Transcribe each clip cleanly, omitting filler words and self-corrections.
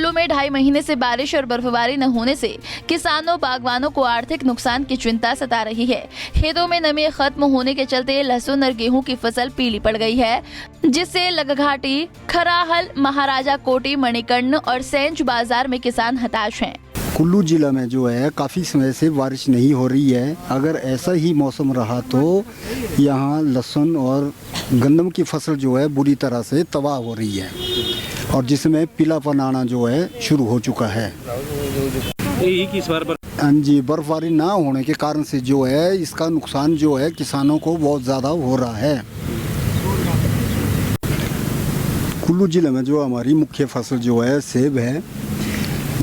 कुल्लू में 2.5 महीने से बारिश और बर्फबारी न होने से किसानों बागवानों को आर्थिक नुकसान की चिंता सता रही है। खेतों में नमी खत्म होने के चलते लहसुन और गेहूं की फसल पीली पड़ गई है, जिससे लगघाटी, खराहल, महाराजा कोटी, मणिकर्ण और सेंच बाजार में किसान हताश हैं। कुल्लू जिला में जो है काफ़ी समय से बारिश नहीं हो रही है। अगर ऐसा ही मौसम रहा तो यहाँ लहसुन और गंदम की फसल जो है बुरी तरह से तबाह हो रही है और जिसमें पीलापन आना जो है शुरू हो चुका है। हाँ जी, बर्फबारी ना होने के कारण से जो है इसका नुकसान जो है किसानों को बहुत ज़्यादा हो रहा है। कुल्लू जिले में जो हमारी मुख्य फसल जो है सेब है,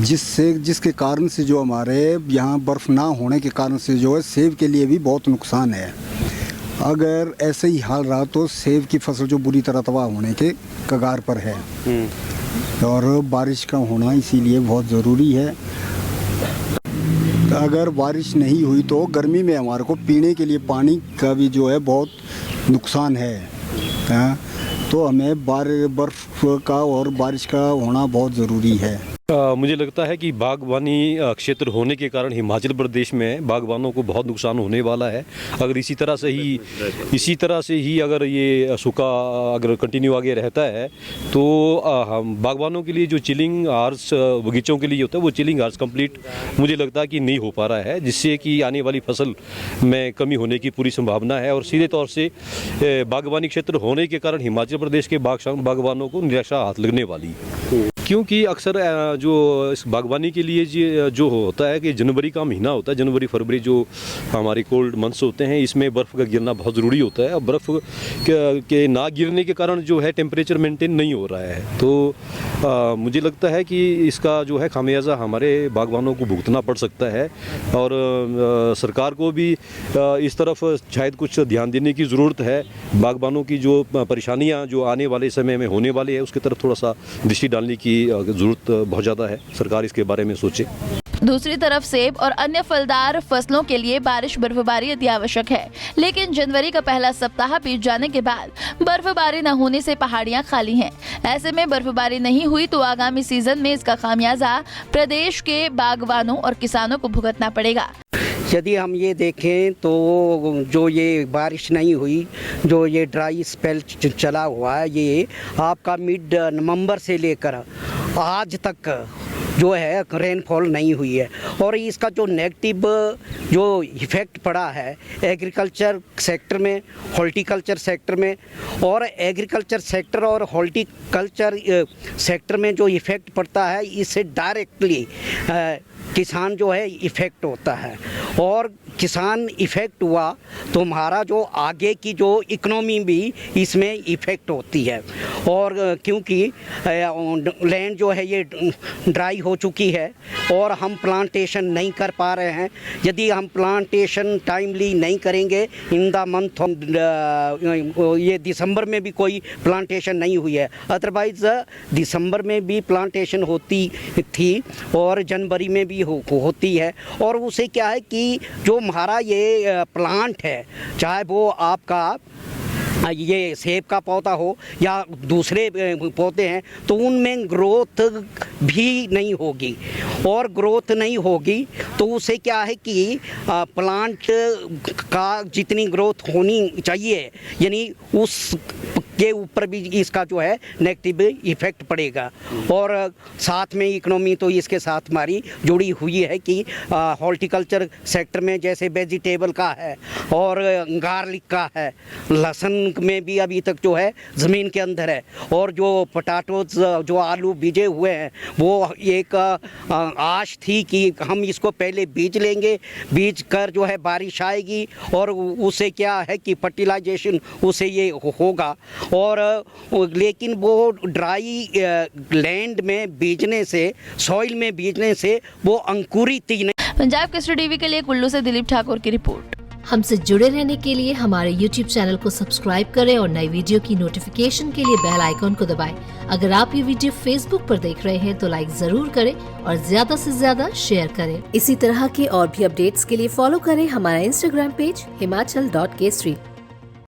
जिसके कारण से जो हमारे यहाँ बर्फ़ ना होने के कारण से जो है सेब के लिए भी बहुत नुकसान है। अगर ऐसे ही हाल रहा तो सेब की फसल जो बुरी तरह तबाह होने के कगार पर है और बारिश का होना इसीलिए बहुत ज़रूरी है। अगर बारिश नहीं हुई तो गर्मी में हमारे को पीने के लिए पानी का भी जो है बहुत नुकसान है। तो हमें बर्फ़ का और बारिश का होना बहुत ज़रूरी है। मुझे लगता है कि बागवानी क्षेत्र होने के कारण हिमाचल प्रदेश में बागवानों को बहुत नुकसान होने वाला है। अगर इसी तरह से ही अगर ये सूखा अगर कंटिन्यू आगे रहता है तो हम बागवानों के लिए जो चिलिंग आवर्स बगीचों के लिए होता है वो चिलिंग आवर्स कंप्लीट मुझे लगता है कि नहीं हो पा रहा है, जिससे कि आने वाली फसल में कमी होने की पूरी संभावना है। और सीधे तौर से बागवानी क्षेत्र होने के कारण हिमाचल प्रदेश के बागवानों को निराशा हाथ लगने वाली है, क्योंकि अक्सर जो इस बागवानी के लिए जो होता है कि जनवरी का महीना होता है, जनवरी फरवरी जो हमारे कोल्ड मंथ्स होते हैं, इसमें बर्फ़ का गिरना बहुत ज़रूरी होता है। और बर्फ़ के ना गिरने के कारण जो है टेम्परेचर मेंटेन नहीं हो रहा है। तो मुझे लगता है कि इसका जो है खामियाजा हमारे बागवानों को भुगतना पड़ सकता है और सरकार को भी इस तरफ शायद कुछ ध्यान देने की ज़रूरत है। बागवानों की जो परेशानियाँ जो आने वाले समय में होने वाली है उसकी तरफ थोड़ा सा दृष्टि डालने की ज़रूरत बहुत ज़्यादा है। सरकार इसके बारे में सोचे। दूसरी तरफ सेब और अन्य फलदार फसलों के लिए बारिश बर्फबारी अति आवश्यक है, लेकिन जनवरी का पहला सप्ताह बीत जाने के बाद बर्फबारी न होने से पहाड़ियां खाली हैं। ऐसे में बर्फबारी नहीं हुई तो आगामी सीजन में इसका खामियाजा प्रदेश के बागवानों और किसानों को भुगतना पड़ेगा। यदि हम ये देखें तो जो ये बारिश नहीं हुई, जो ये ड्राई स्पेल चला हुआ है, ये आपका मिड नवंबर से लेकर आज तक जो है रेनफॉल नहीं हुई है और इसका जो नेगेटिव जो इफ़ेक्ट पड़ा है एग्रीकल्चर सेक्टर में, हॉर्टिकल्चर सेक्टर में, और एग्रीकल्चर सेक्टर और हॉर्टिकल्चर सेक्टर में जो इफ़ेक्ट पड़ता है इससे डायरेक्टली किसान जो है इफ़ेक्ट होता है और किसान इफ़ेक्ट हुआ तो हमारा जो आगे की जो इकोनॉमी भी इसमें इफ़ेक्ट होती है। और क्योंकि लैंड जो है ये ड्राई हो चुकी है और हम प्लांटेशन नहीं कर पा रहे हैं। यदि हम प्लांटेशन टाइमली नहीं करेंगे इन द मंथ ये दिसंबर में भी कोई प्लांटेशन नहीं हुई है, अदरवाइज़ दिसंबर में भी प्लांटेशन होती थी और जनवरी में भी होती है। और उसे क्या है कि जो हमारा ये प्लांट है, चाहे वो आपका ये सेब का पौधा हो या दूसरे पौधे हैं, तो उनमें ग्रोथ भी नहीं होगी और ग्रोथ नहीं होगी तो उसे क्या है कि प्लांट का जितनी ग्रोथ होनी चाहिए यानी उस के ऊपर भी इसका जो है नेगेटिव इफ़ेक्ट पड़ेगा। और साथ में इकोनॉमी तो इसके साथ हमारी जुड़ी हुई है कि हॉर्टिकल्चर सेक्टर में जैसे वेजिटेबल का है और गार्लिक का है, लहसुन में भी अभी तक जो है ज़मीन के अंदर है, और जो पोटैटोज जो आलू बीजे हुए हैं वो एक आश थी कि हम इसको पहले बीज लेंगे, बीज कर जो है बारिश आएगी और उसे क्या है कि फर्टिलाइजेशन उसे ये होगा। और लेकिन वो ड्राई लैंड में बीजने से, सॉइल में बीजने से वो अंकुरित ही नहीं। पंजाब केसरी टीवी के लिए कुल्लू से दिलीप ठाकुर की रिपोर्ट। हमसे जुड़े रहने के लिए हमारे YouTube चैनल को सब्सक्राइब करें और नई वीडियो की नोटिफिकेशन के लिए बेल आइकॉन को दबाएं। अगर आप ये वीडियो Facebook पर देख रहे हैं तो लाइक जरूर करें और ज्यादा से ज्यादा शेयर करें। इसी तरह के और भी अपडेट्स के लिए फॉलो करें हमारा Instagram पेज himachal.kesri।